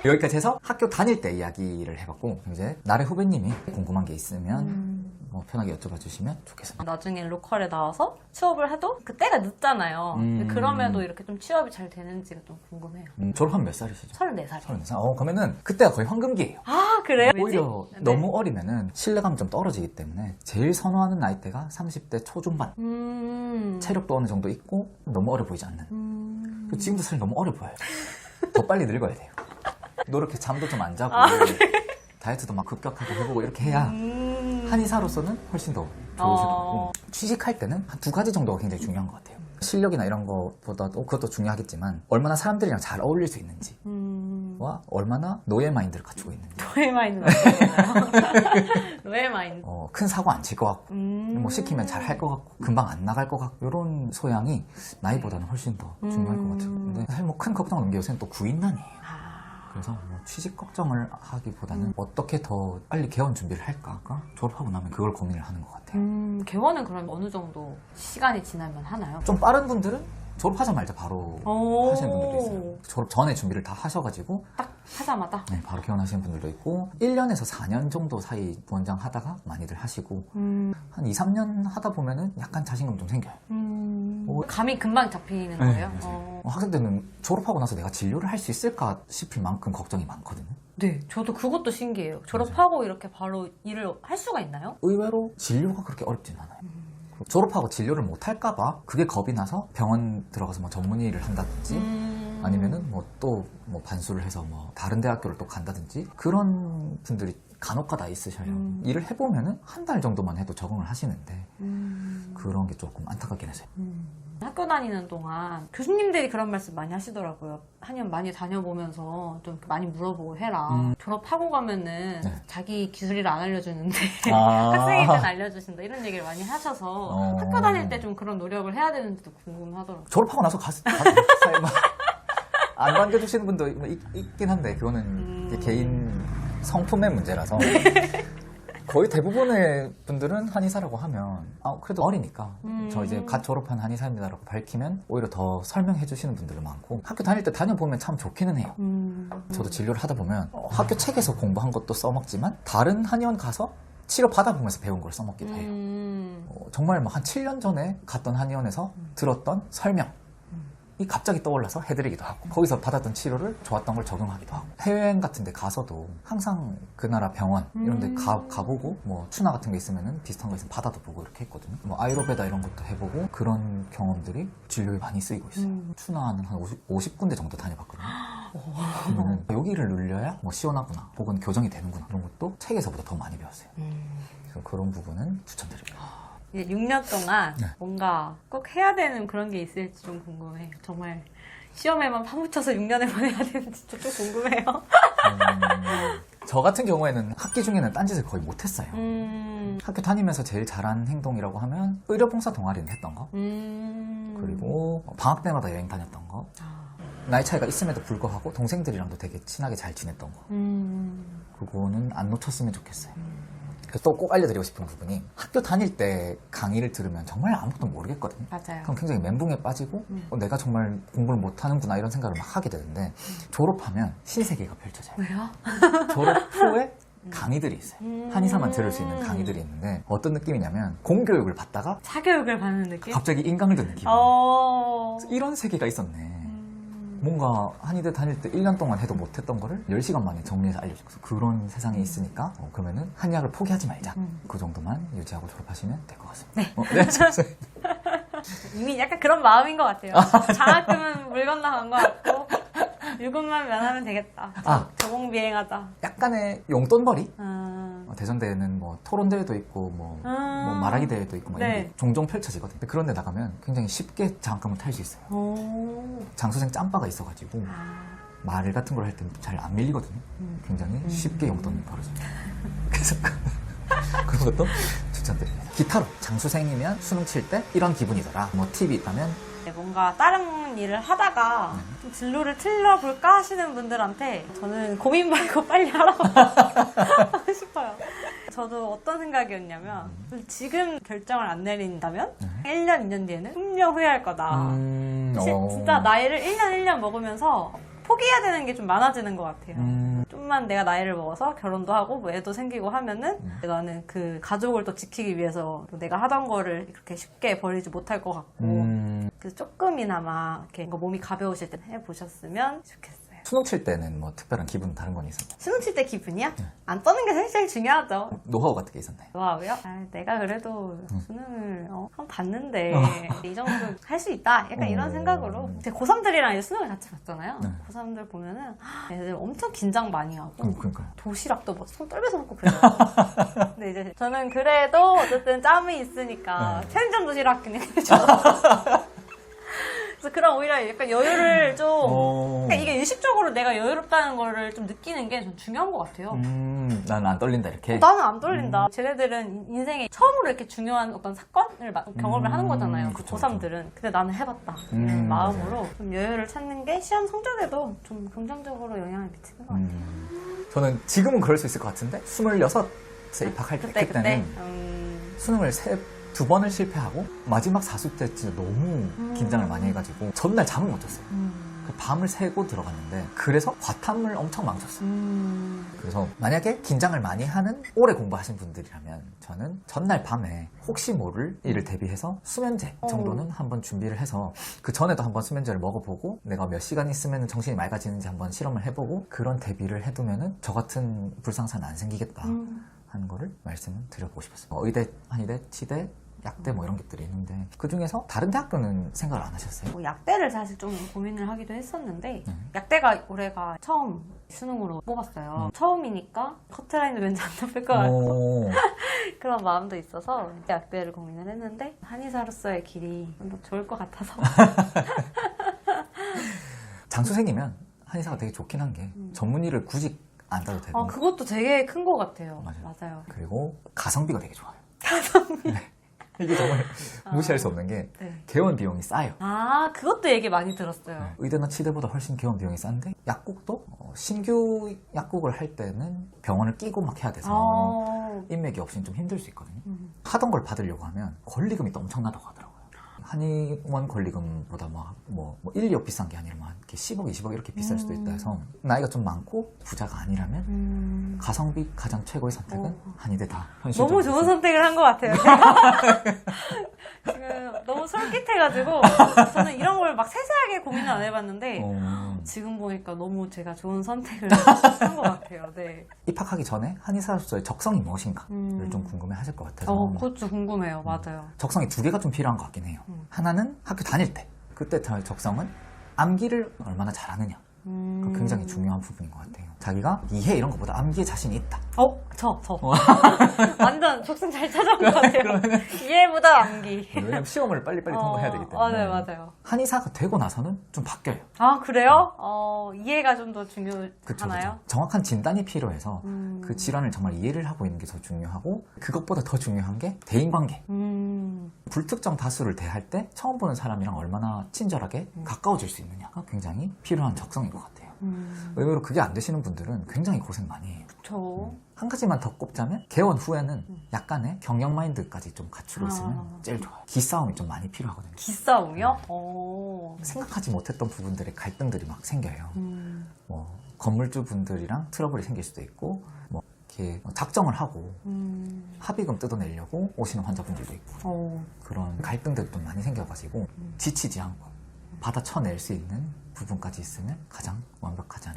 여기까지 해서 학교 다닐 때 이야기를 해봤고, 이제 나래 후배님이 궁금한 게 있으면 뭐 편하게 여쭤봐 주시면 좋겠습니다. 나중에 로컬에 나와서 취업을 해도 그때가 늦잖아요. 근데 그럼에도 이렇게 좀 취업이 잘 되는지가 좀 궁금해요. 졸업하면 몇 살이시죠? 34살. 34살. 그러면은 그때가 거의 황금기예요. 아, 그래요? 오히려 네. 너무 어리면은 신뢰감이 좀 떨어지기 때문에 제일 선호하는 나이대가 30대 초중반. 체력도 어느 정도 있고 너무 어려 보이지 않는. 지금도 사실 너무 어려 보여요. 더 빨리 늙어야 돼요. 노력해 잠도 좀 안 자고 다이어트도 막 급격하게 해보고 이렇게 해야 한의사로서는 훨씬 더 좋으실 거고, 취직할 때는 한 두 가지 정도가 굉장히 중요한 것 같아요. 실력이나 이런 것보다도 그것도 중요하겠지만 얼마나 사람들이랑 잘 어울릴 수 있는지와 얼마나 노예 마인드를 갖추고 있는지. 노예 마인드 맞잖아요. 노예 마인드. 큰 사고 안 칠 것 같고 뭐 시키면 잘 할 것 같고 금방 안 나갈 것 같고 이런 소양이 나이보다는 훨씬 더 중요할 것 같아요. 근데 사실 뭐 큰 걱정은 없는 게 요새는 또 구인난이에요. 그래서 뭐 취직 걱정을 하기보다는 어떻게 더 빨리 개원 준비를 할까? 졸업하고 나면 그걸 고민을 하는 것 같아요. 개원은 그럼 어느 정도 시간이 지나면 하나요? 좀 빠른 분들은 졸업하자마자 바로 하시는 분들도 있어요. 졸업 전에 준비를 다 하셔가지고 딱 하자마자? 네, 바로 개원하시는 분들도 있고 1년에서 4년 정도 사이 부원장 하다가 많이들 하시고 한 2, 3년 하다 보면은 약간 자신감 좀 생겨요. 감이 금방 잡히는 네, 거예요? 맞아요. 학생 때는 졸업하고 나서 내가 진료를 할 수 있을까 싶을 만큼 걱정이 많거든요. 네, 저도 그것도 신기해요. 졸업하고 이렇게 바로 일을 할 수가 있나요? 의외로 진료가 그렇게 어렵진 않아요. 졸업하고 진료를 못 할까봐 그게 겁이 나서 병원 들어가서 뭐 전문의를 한다든지 아니면은 뭐 또 뭐 반수를 해서 뭐 다른 대학교를 또 간다든지 그런 분들이 간혹가다 있으셔요. 일을 해보면은 한 달 정도만 해도 적응을 하시는데 그런 게 조금 안타깝긴 해서요. 학교 다니는 동안 교수님들이 그런 말씀 많이 하시더라고요. 한의원 많이 다녀보면서 좀 많이 물어보고 해라. 졸업하고 가면은 네. 자기 기술을 안 알려주는데 학생일 땐 알려주신다 이런 얘기를 많이 하셔서 학교 다닐 때 좀 그런 노력을 해야 되는지도 궁금하더라고요. 졸업하고 나서 안 반겨주시는 분도 있긴 한데 그거는 이제 개인 성품의 문제라서 거의 대부분의 분들은 한의사라고 하면 그래도 어리니까 저 이제 갓 졸업한 한의사입니다라고 밝히면 오히려 더 설명해 주시는 분들도 많고 학교 다닐 때 다녀보면 참 좋기는 해요. 저도 진료를 하다 보면 학교 책에서 공부한 것도 써먹지만 다른 한의원 가서 치료 받아보면서 배운 걸 써먹기도 해요. 정말 막 한 7년 전에 갔던 한의원에서 들었던 설명 이 갑자기 떠올라서 해드리기도 하고 거기서 받았던 치료를 좋았던 걸 적용하기도 하고 해외여행 같은 데 가서도 항상 그 나라 병원 이런 데 가보고 뭐 추나 같은 게 있으면 비슷한 거 있으면 받아도 보고 이렇게 했거든요. 뭐 아이로베다 이런 것도 해보고 그런 경험들이 진료에 많이 쓰이고 있어요. 추나는 한 50군데 정도 다녀봤거든요. 그러면 여기를 눌려야 뭐 시원하구나 혹은 교정이 되는구나 이런 것도 책에서보다 더 많이 배웠어요. 그래서 그런 부분은 추천드립니다. 이제 6년 동안 네. 뭔가 꼭 해야 되는 그런 게 있을지 좀 궁금해요. 정말 시험에만 파묻혀서 6년을 보내야 되는지 좀 궁금해요. 저 같은 경우에는 학기 중에는 딴짓을 거의 못했어요. 학교 다니면서 제일 잘한 행동이라고 하면 의료봉사 동아리는 했던 거 그리고 방학 때마다 여행 다녔던 거 나이 차이가 있음에도 불구하고 동생들이랑도 되게 친하게 잘 지냈던 거 그거는 안 놓쳤으면 좋겠어요. 그래서 또 꼭 알려드리고 싶은 부분이 학교 다닐 때 강의를 들으면 정말 아무것도 모르겠거든요. 맞아요. 그럼 굉장히 멘붕에 빠지고 내가 정말 공부를 못하는구나 이런 생각을 막 하게 되는데 졸업하면 신세계가 펼쳐져요. 왜요? 졸업 후에 강의들이 있어요. 한의사만 들을 수 있는 강의들이 있는데 어떤 느낌이냐면 공교육을 받다가 사교육을 받는 느낌? 갑자기 인강을 듣는 기분. 이런 세계가 있었네. 뭔가 한의대 다닐 때 1년 동안 해도 못했던 거를 10시간 만에 정리해서 알려줘서 그런 세상에 있으니까 그러면은 한의학을 포기하지 말자. 그 정도만 유지하고 졸업하시면 될 것 같습니다. 네. 이미 약간 그런 마음인 것 같아요. 장학금은 물 건너간 것 같고 유급만 면하면 되겠다. 저공 비행하자. 약간의 용돈벌이? 대전대회는 뭐 토론대회도 있고 뭐 말하기 대회도 있고 뭐 이런 게 종종 펼쳐지거든요. 그런 데 나가면 굉장히 쉽게 장학금을 탈 수 있어요. 장수생 짬바가 있어가지고 말 같은 걸 할 때는 잘 안 밀리거든요. 굉장히 쉽게 용돈이 벌어집니다. 그래서 그런 것도 추천드립니다. 기타로 장수생이면 수능 칠 때 이런 기분이더라. 뭐 팁이 있다면 뭔가 다른 일을 하다가 좀 진로를 틀려볼까 하시는 분들한테 저는 고민 말고 빨리 하라고 하고 싶어요. 저도 어떤 생각이었냐면 지금 결정을 안 내린다면 1년, 2년 뒤에는 분명 후회할 거다. 진짜 나이를 1년, 1년 먹으면서 포기해야 되는 게 좀 많아지는 것 같아요. 좀만 내가 나이를 먹어서 결혼도 하고 뭐 애도 생기고 하면은 나는 그 가족을 또 지키기 위해서 또 내가 하던 거를 그렇게 쉽게 버리지 못할 것 같고 그래서 조금이나마 이렇게 뭔가 몸이 가벼우실 때 해보셨으면 좋겠어요. 수능 칠 때는 뭐 특별한 기분 다른 건 있었나요? 수능 칠 때 기분이야? 안 떠는 게 사실 제일 중요하죠. 노하우 같은 게 있었나요? 와우요? 내가 그래도 수능을 한번 봤는데 이 정도 할 수 있다. 약간 이런 생각으로 제 고3들이랑 이제 수능을 같이 봤잖아요. 네. 고3들 보면은 애들 엄청 긴장 많이 하고 그러니까요. 도시락도 막 손 떨면서 먹고 그래요. 근데 이제 저는 그래도 어쨌든 짬이 있으니까 편의점 도시락 그냥 해줘. 그래서 그런 오히려 약간 여유를 좀 그러니까 이게 의식적으로 내가 여유롭다는 거를 좀 느끼는 게 좀 중요한 것 같아요. 나는 안 떨린다 이렇게. 나는 안 떨린다. 쟤네들은 인생에 처음으로 이렇게 중요한 어떤 사건을 경험을 하는 거잖아요. 그쵸, 고3들은. 근데 나는 해봤다. 이런 마음으로 좀 여유를 찾는 게 시험 성적에도 좀 긍정적으로 영향을 미치는 것 같아요. 저는 지금은 그럴 수 있을 것 같은데 26세 입학할 때 그때는 수능을 두 번을 실패하고 마지막 사수 때 진짜 너무 긴장을 많이 해가지고 전날 잠을 못 잤어요. 그 밤을 새고 들어갔는데 그래서 과탐을 엄청 망쳤어요. 그래서 만약에 긴장을 많이 하는 오래 공부하신 분들이라면 저는 전날 밤에 혹시 모를 일을 대비해서 수면제 정도는 한번 준비를 해서 그 전에도 한번 수면제를 먹어보고 내가 몇 시간 있으면 정신이 맑아지는지 한번 실험을 해보고 그런 대비를 해두면은 저 같은 불상사는 안 생기겠다 하는 거를 말씀을 드려보고 싶었어요. 의대, 한의대, 치대, 약대 뭐 이런 것들이 있는데 그 중에서 다른 대학교는 생각을 안 하셨어요? 뭐 약대를 사실 좀 고민을 하기도 했었는데 약대가 올해가 처음 수능으로 뽑았어요. 처음이니까 커트라인도 왠지 안 잡힐 것 같고 그런 마음도 있어서 약대를 고민을 했는데 한의사로서의 길이 좀 더 좋을 것 같아서 장수생이면 한의사가 되게 좋긴 한 게 전문의를 굳이 안 따도 되고 그것도 되게 큰 것 같아요. 맞아요. 그리고 가성비가 되게 좋아요. 가성비? 네. 이게 정말 무시할 수 없는 게 개원 비용이 싸요. 그것도 얘기 많이 들었어요. 네. 의대나 치대보다 훨씬 개원 비용이 싼데 약국도 신규 약국을 할 때는 병원을 끼고 막 해야 돼서 인맥이 없이는 좀 힘들 수 있거든요. 하던 걸 받으려고 하면 권리금이 또 엄청나다고 하더라고요. 한의원 권리금보다 뭐 1, 2억 비싼 게 아니라 막 이렇게 10억, 20억 이렇게 비쌀 수도 있다 해서 나이가 좀 많고 부자가 아니라면 가성비 가장 최고의 선택은 한의대다. 너무 좋은 선택을 한 것 같아요. 지금 너무 솔깃해가지고 저는 이런 걸 막 세세하게 고민을 안 해봤는데 지금 보니까 너무 제가 좋은 선택을 한 것 같아요. 네. 입학하기 전에 한의사로서의 적성이 무엇인가를 좀 궁금해하실 것 같아서 그것도 궁금해요. 맞아요. 적성이 두 개가 좀 필요한 것 같긴 해요. 하나는 학교 다닐 때 그때 적성은 암기를 얼마나 잘하느냐. 그 굉장히 중요한 부분인 것 같아요. 자기가 이해 이런 것보다 암기에 자신이 있다. 저. 완전 적성 잘 찾아온 것 같아요. 이해보다 암기. 왜냐면 시험을 빨리빨리 통과해야 되기 때문에. 맞아요. 한의사가 되고 나서는 좀 바뀌어요. 그래요? 이해가 좀 더 중요하나요? 그쵸. 정확한 진단이 필요해서 그 질환을 정말 이해를 하고 있는 게 더 중요하고 그것보다 더 중요한 게 대인관계. 불특정 다수를 대할 때 처음 보는 사람이랑 얼마나 친절하게 가까워질 수 있느냐가 굉장히 필요한 적성인 것 같아요. 의외로 그게 안 되시는 분들은 굉장히 고생 많이 해요. 그쵸. 한 가지만 더 꼽자면 개원 후에는 약간의 경영 마인드까지 좀 갖추고 있으면 제일 좋아요. 기싸움이 좀 많이 필요하거든요. 기싸움이요? 생각하지 못했던 부분들의 갈등들이 막 생겨요. 뭐 건물주 분들이랑 트러블이 생길 수도 있고 뭐 이렇게 작정을 하고 합의금 뜯어내려고 오시는 환자분들도 있고 그런 갈등들이 좀 많이 생겨가지고 지치지 않고 받아쳐낼 수 있는 부분까지 있으면 가장 완벽하지 않을까.